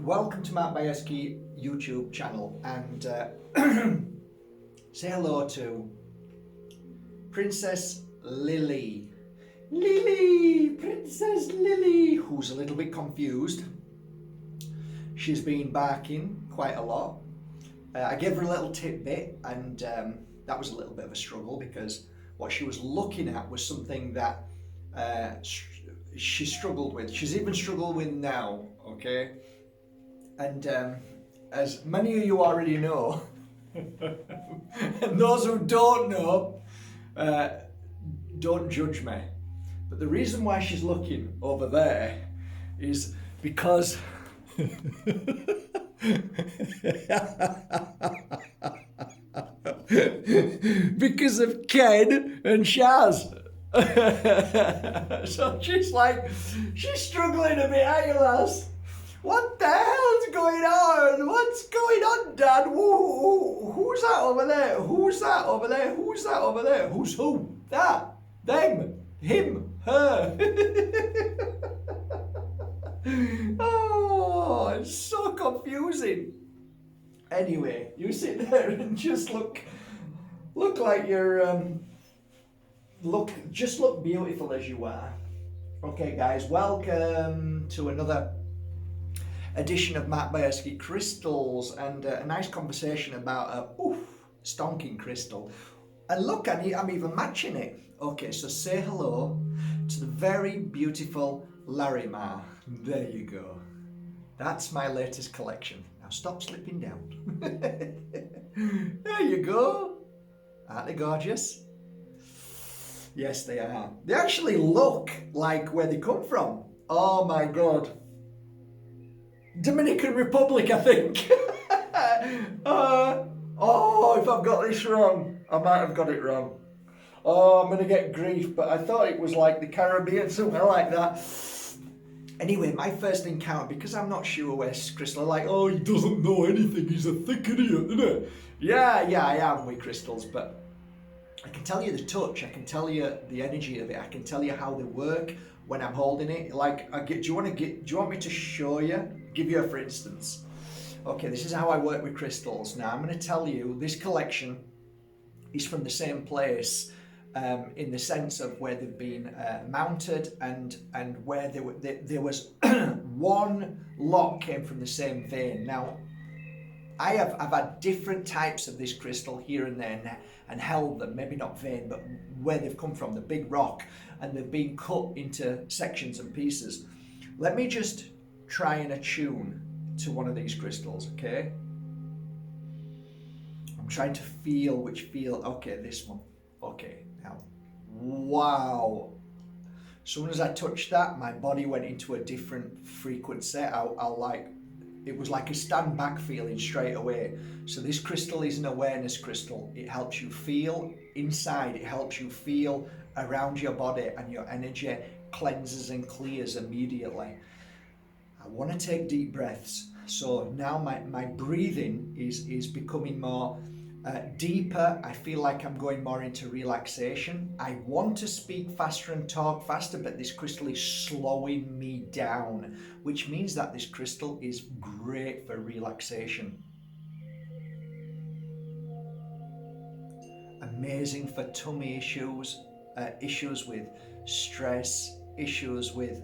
welcome to my Bajerski YouTube channel, and say hello to Princess Lily. Princess Lily, who's a little bit confused. She's been barking quite a lot. I gave her a little tidbit, and that was a little bit of a struggle because what she was looking at was something that she struggled with. She's even struggled with now, okay? And as many of you already know, and those who don't know, don't judge me. But the reason why she's looking over there is because because of Ken and Shaz. So she's struggling a bit, ain't you, lass? What the hell's going on? What's going on, Dad? Who's that over there? Who's that over there? Who's that over there? Who's who? That, them, him, her. Oh, it's so confusing. Anyway, you sit there and just look like you're look beautiful as you are. Okay, guys, welcome to another edition of Mark Bajerski Crystals, and a nice conversation about a stonking crystal. And look, I'm even matching it. Okay, so say hello to the very beautiful Larimar. There you go. That's my latest collection. Now stop slipping down. There you go. Aren't they gorgeous? Yes, they are. They actually look like where they come from. Oh my God. Dominican Republic, I think. If I've got this wrong, I might have got it wrong. Oh, I'm going to get grief, but I thought it was like the Caribbean, something like that. Anyway, my first encounter, because I'm not sure where crystals are like, oh, he doesn't know anything, he's a thick idiot, isn't it? Yeah, I am with crystals, but I can tell you the touch, I can tell you the energy of it, I can tell you how they work when I'm holding it. Like, do you want me to show you? Give you a for instance. Okay, this is how I work with crystals. Now, I'm going to tell you this collection is from the same place, in the sense of where they've been mounted, and where there was one lot came from the same vein. Now, I've had different types of this crystal here and there, and held them, maybe not vein, but where they've come from, the big rock, and they've been cut into sections and pieces. Let me just try and attune to one of these crystals, okay? I'm trying to feel okay, this one. Okay, now, wow. As soon as I touched that, my body went into a different frequency. It was like a stand back feeling straight away. So this crystal is an awareness crystal. It helps you feel inside. It helps you feel around your body, and your energy cleanses and clears immediately. I want to take deep breaths. So now my breathing is becoming more deeper. I feel like I'm going more into relaxation. I want to speak faster and talk faster, but this crystal is slowing me down, which means that this crystal is great for relaxation. Amazing for tummy issues, issues with stress, issues with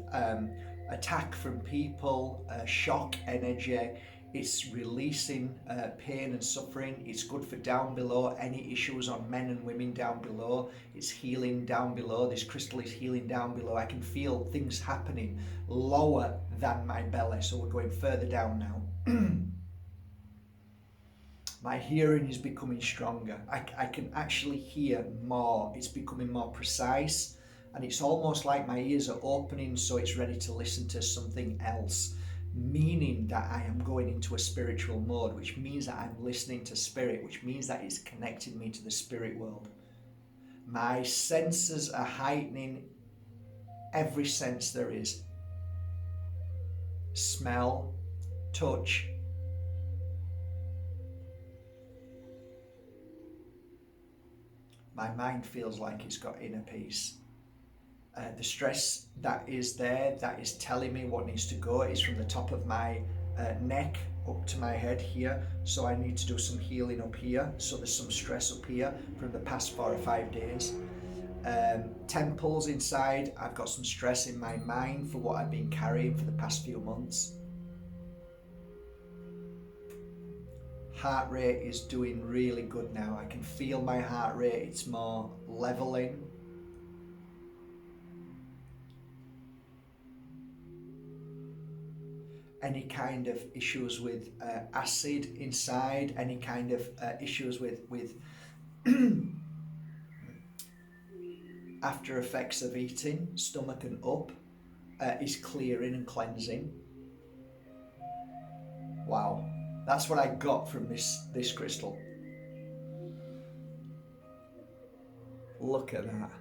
attack from people, shock energy. It's releasing pain and suffering. It's good for down below, any issues on men and women down below. It's healing down below. This crystal is healing down below. I can feel things happening lower than my belly, so we're going further down now. My hearing is becoming stronger. I can actually hear more. It's becoming more precise, and it's almost like my ears are opening, so it's ready to listen to something else. Meaning that I am going into a spiritual mode, which means that I'm listening to spirit, which means that it's connecting me to the spirit world. My senses are heightening every sense there is. Smell, touch. My mind feels like it's got inner peace. The stress that is there, that is telling me what needs to go, is from the top of my neck up to my head here, so I need to do some healing up here. So there's some stress up here from the past 4 or 5 days. Temples inside, I've got some stress in my mind for what I've been carrying for the past few months. Heart rate is doing really good now. I can feel my heart rate, it's more leveling. Any kind of issues with acid inside, any kind of issues with after effects of eating, stomach and up, is clearing and cleansing. Wow, that's what I got from this crystal. Look at that.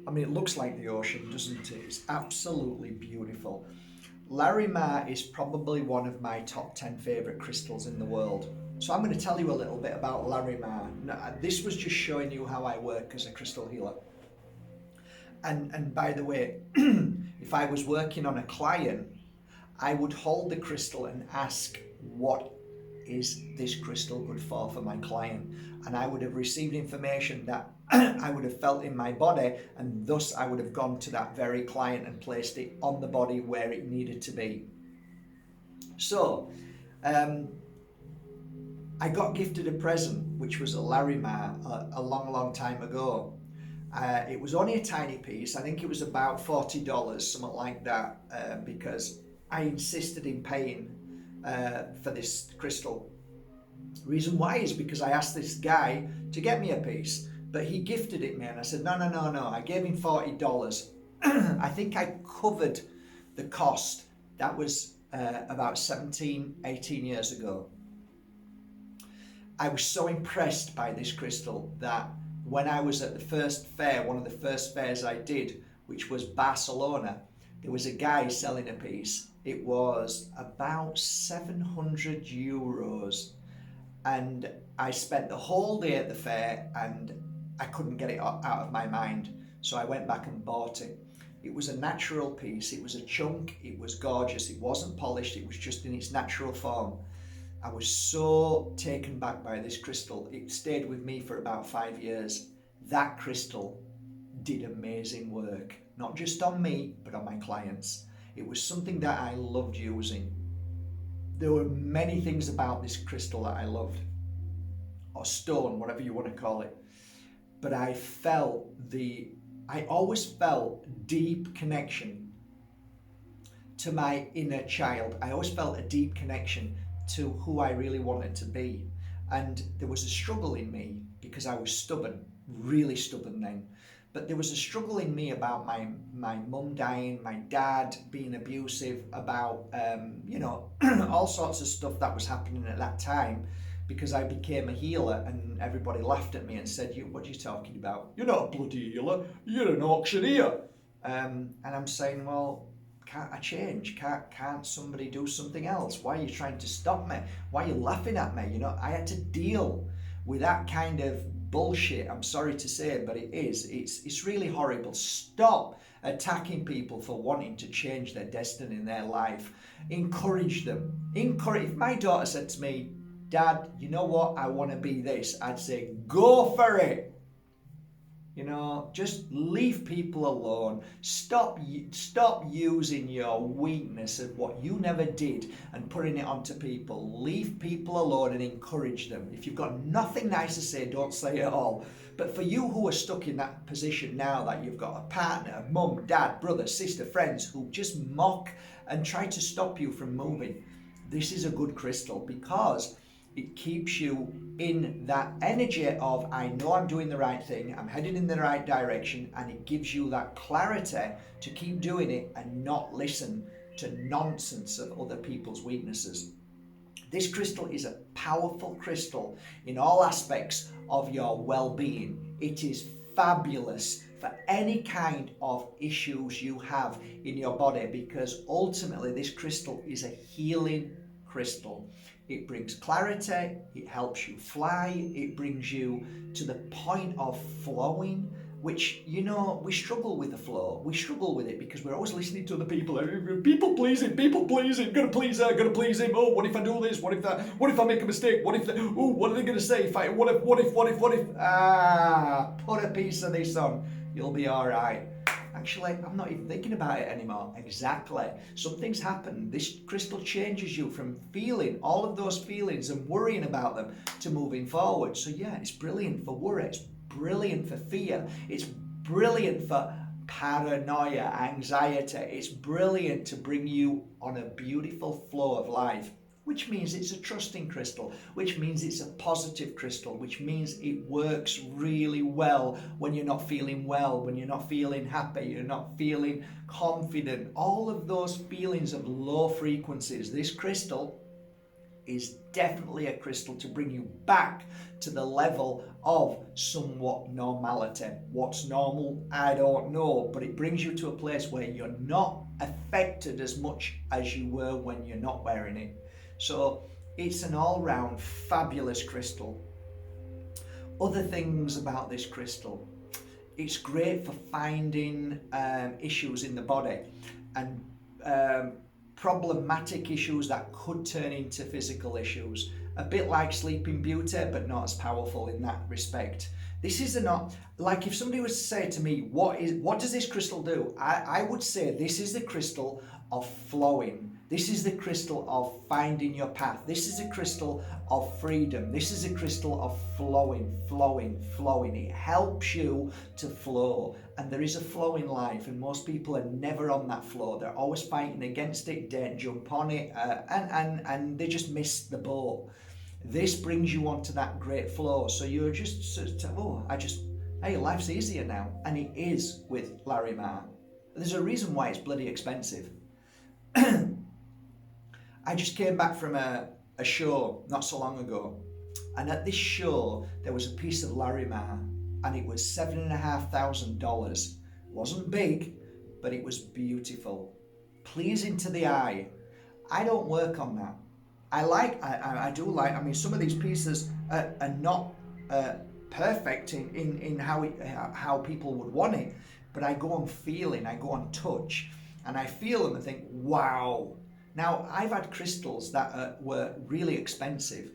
I mean, it looks like the ocean, doesn't it? It's absolutely beautiful. Larimar is probably one of my top 10 favorite crystals in the world. So I'm going to tell you a little bit about Larimar. Now, this was just showing you how I work as a crystal healer. And by the way, if I was working on a client, I would hold the crystal and ask, what is this crystal good for my client? And I would have received information that I would have felt in my body, and thus I would have gone to that very client and placed it on the body where it needed to be. So I got gifted a present, which was a Larimar a long time ago. It was only a tiny piece. I think it was about $40, something like that, because I insisted in paying for this crystal. The reason why is because I asked this guy to get me a piece, but he gifted it me, and I said, no. I gave him $40. I think I covered the cost. That was about 17, 18 years ago. I was so impressed by this crystal that when I was at the first fair, one of the first fairs I did, which was Barcelona, there was a guy selling a piece. It was about 700 euros. And I spent the whole day at the fair and I couldn't get it out of my mind. So I went back and bought it. It was a natural piece. It was a chunk. It was gorgeous. It wasn't polished. It was just in its natural form. I was so taken back by this crystal. It stayed with me for about 5 years. That crystal did amazing work, not just on me, but on my clients. It was something that I loved using. There were many things about this crystal that I loved, or stone, whatever you want to call it. But I always felt deep connection to my inner child. I always felt a deep connection to who I really wanted to be. And there was a struggle in me because I was stubborn, really stubborn then. But there was a struggle in me about my mum dying, my dad being abusive, about, all sorts of stuff that was happening at that time, because I became a healer and everybody laughed at me and said, what are you talking about? You're not a bloody healer, you're an auctioneer. And I'm saying, well, can't I change? Can't somebody do something else? Why are you trying to stop me? Why are you laughing at me? I had to deal with that kind of bullshit. I'm sorry to say it, but it is. It's really horrible. Stop attacking people for wanting to change their destiny in their life. Encourage them. If my daughter said to me, Dad, you know what? I want to be this. I'd say, go for it. Just leave people alone. Stop using your weakness of what you never did and putting it onto people. Leave people alone and encourage them. If you've got nothing nice to say, don't say it all. But for you who are stuck in that position now, that you've got a partner, mum, dad, brother, sister, friends who just mock and try to stop you from moving, this is a good crystal, because it keeps you in that energy of, I know I'm doing the right thing, I'm heading in the right direction, and it gives you that clarity to keep doing it and not listen to nonsense of other people's weaknesses. This crystal is a powerful crystal in all aspects of your well-being. It is fabulous for any kind of issues you have in your body, because ultimately this crystal is a healing crystal. It brings clarity, it helps you fly, it brings you to the point of flowing which, you know, we struggle with the flow. We struggle with it because we're always listening to other people. People pleasing, gotta please her, gotta please him. Oh, what if I do this? What if that? What if I make a mistake? What if oh, what are they gonna say? If I, what if? Put a piece of this on. You'll be all right. Actually, I'm not even thinking about it anymore. Exactly. Something's happened. This crystal changes you from feeling all of those feelings and worrying about them to moving forward. So yeah, it's brilliant for worry. It's brilliant for fear. It's brilliant for paranoia, anxiety. It's brilliant to bring you on a beautiful flow of life, which means it's a trusting crystal, which means it's a positive crystal, which means it works really well when you're not feeling well, when you're not feeling happy, you're not feeling confident, all of those feelings of low frequencies. This crystal is definitely a crystal to bring you back to the level of somewhat normality. What's normal, I don't know, but it brings you to a place where you're not affected as much as you were when you're not wearing it. So it's an all-round fabulous crystal. Other things about this crystal, it's great for finding issues in the body and problematic issues that could turn into physical issues. A bit like Sleeping Beauty, but not as powerful in that respect. This is not like if somebody was to say to me, what does this crystal do? I would say this is the crystal of flowing. This is the crystal of finding your path. This is a crystal of freedom. This is a crystal of flowing. It helps you to flow. And there is a flow in life, and most people are never on that flow. They're always fighting against it, don't jump on it, and they just miss the boat. This brings you onto that great flow. So you're just, hey, life's easier now. And it is with Larimar. There's a reason why it's bloody expensive. I just came back from a show not so long ago, and at this show there was a piece of Larimar, and it was $7,500. It wasn't big, but it was beautiful, pleasing to the eye. I don't work on that. I do like. I mean, some of these pieces are not perfect in how people would want it, but I go on feeling, I go on touch, and I feel them and think, wow. Now, I've had crystals that were really expensive,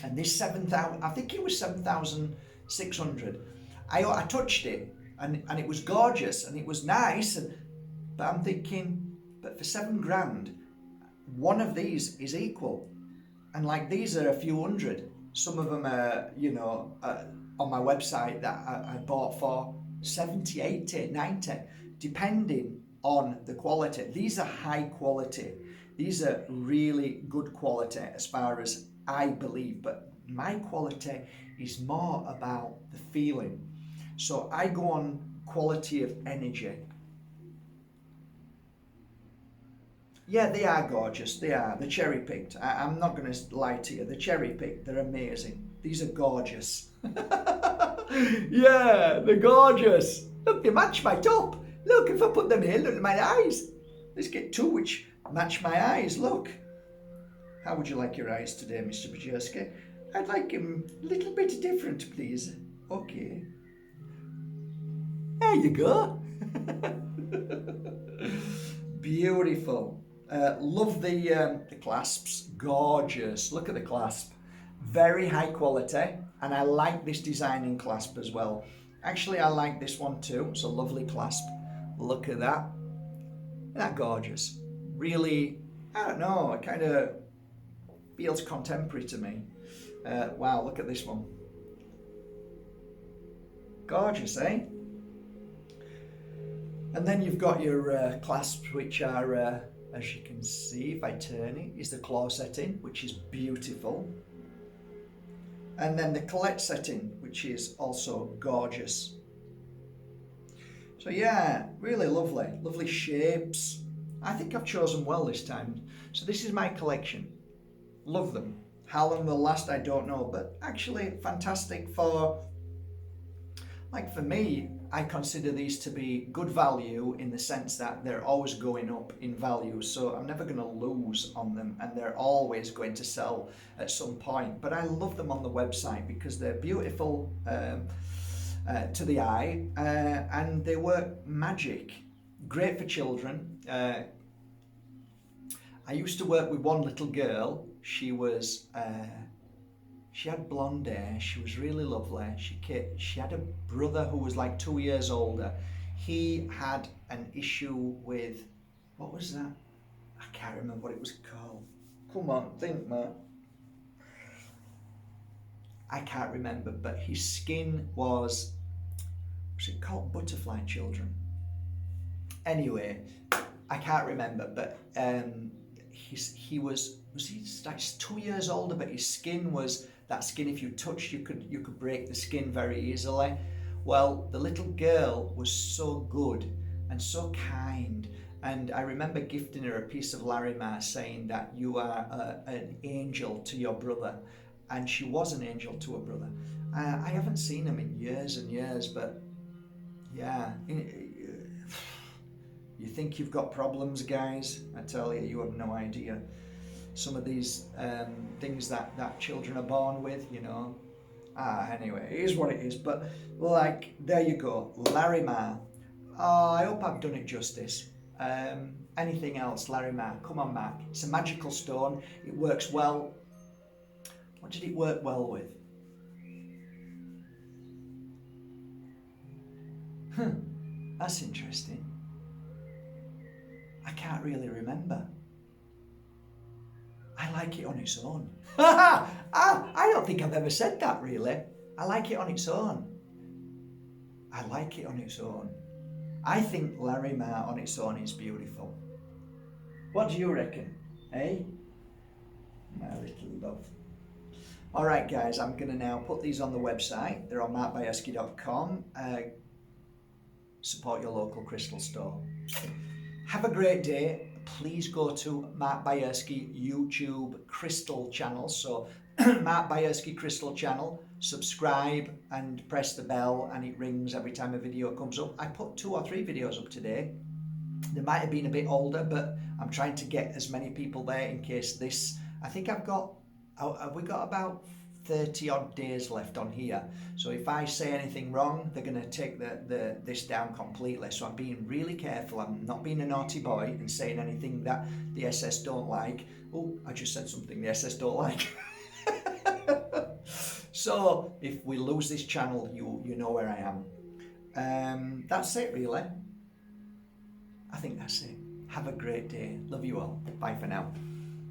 and this 7,000, I think it was 7,600. I touched it, and it was gorgeous, and it was nice, but I'm thinking, but for $7,000, one of these is equal, and like these are a few hundred. Some of them are, on my website that I bought for 70, 80, 90, depending on the quality. These are high quality. These are really good quality as far as I believe, but my quality is more about the feeling. So I go on quality of energy. Yeah, they are gorgeous. They are. They're cherry picked. I'm not going to lie to you. They're cherry picked. They're amazing. These are gorgeous. Yeah, they're gorgeous. Look, they match my top. Look, if I put them here, look at my eyes. Let's get two which match my eyes. Look. How would you like your eyes today, Mr. Bajerski? I'd like them a little bit different, please. Okay. There you go. Beautiful. Love the clasps. Gorgeous. Look at the clasp. Very high quality. And I like this design in clasp as well. Actually, I like this one too. It's a lovely clasp. Look at that. Isn't that gorgeous? Really, I don't know, it kind of feels contemporary to me. Wow, look at this one. Gorgeous, eh? And then you've got your clasps, which are, as you can see, if I turn it, is the claw setting, which is beautiful. And then the collet setting, which is also gorgeous. So yeah, really lovely. Lovely shapes. I think I've chosen well this time. So this is my collection. Love them. How long they'll last, I don't know, but actually fantastic for, like for me, I consider these to be good value in the sense that they're always going up in value. So I'm never going to lose on them, and they're always going to sell at some point. But I love them on the website because they're beautiful to the eye, and they work magic. Great for children. I used to work with one little girl. She had blonde hair. She was really lovely. She had a brother who was like 2 years older. He had an issue with, what was that? I can't remember what it was called. Come on, think, man. I can't remember, but his skin was it called butterfly children? Anyway, I can't remember, but he was he like 2 years older, but his skin was that skin. If you touched, you could break the skin very easily. Well, the little girl was so good and so kind, and I remember gifting her a piece of Larimar, saying that you are an angel to your brother, and she was an angel to her brother. I haven't seen him in years and years, but yeah. You think you've got problems, guys? I tell you, you have no idea. Some of these things that children are born with, you know. Anyway, it is what it is. But, like, there you go. Larimar. Oh, I hope I've done it justice. Anything else, Larimar? Come on, Mac. It's a magical stone. It works well. What did it work well with? That's interesting. I can't really remember. I like it on its own. I don't think I've ever said that, really. I like it on its own. I like it on its own. I think Larimar on its own is beautiful. What do you reckon? Eh? My little love. Alright guys, I'm going to now put these on the website. They're on markbajerski.com. Support your local crystal store. Have a great day. Please go to Mark Bajerski YouTube Crystal channel. So Mark Bajerski Crystal channel. Subscribe and press the bell, and it rings every time a video comes up. I put 2 or 3 videos up today. They might have been a bit older, but I'm trying to get as many people there in case this. I think have we got about 30 odd days left on here, so if I say anything wrong, they're going to take this down completely. So I'm being really careful. I'm not being a naughty boy and saying anything that the SS don't like. Oh, I just said something the SS don't like. So if we lose this channel, you know where I am. That's it, really. I think that's it. Have a great day. Love you all. Bye for now.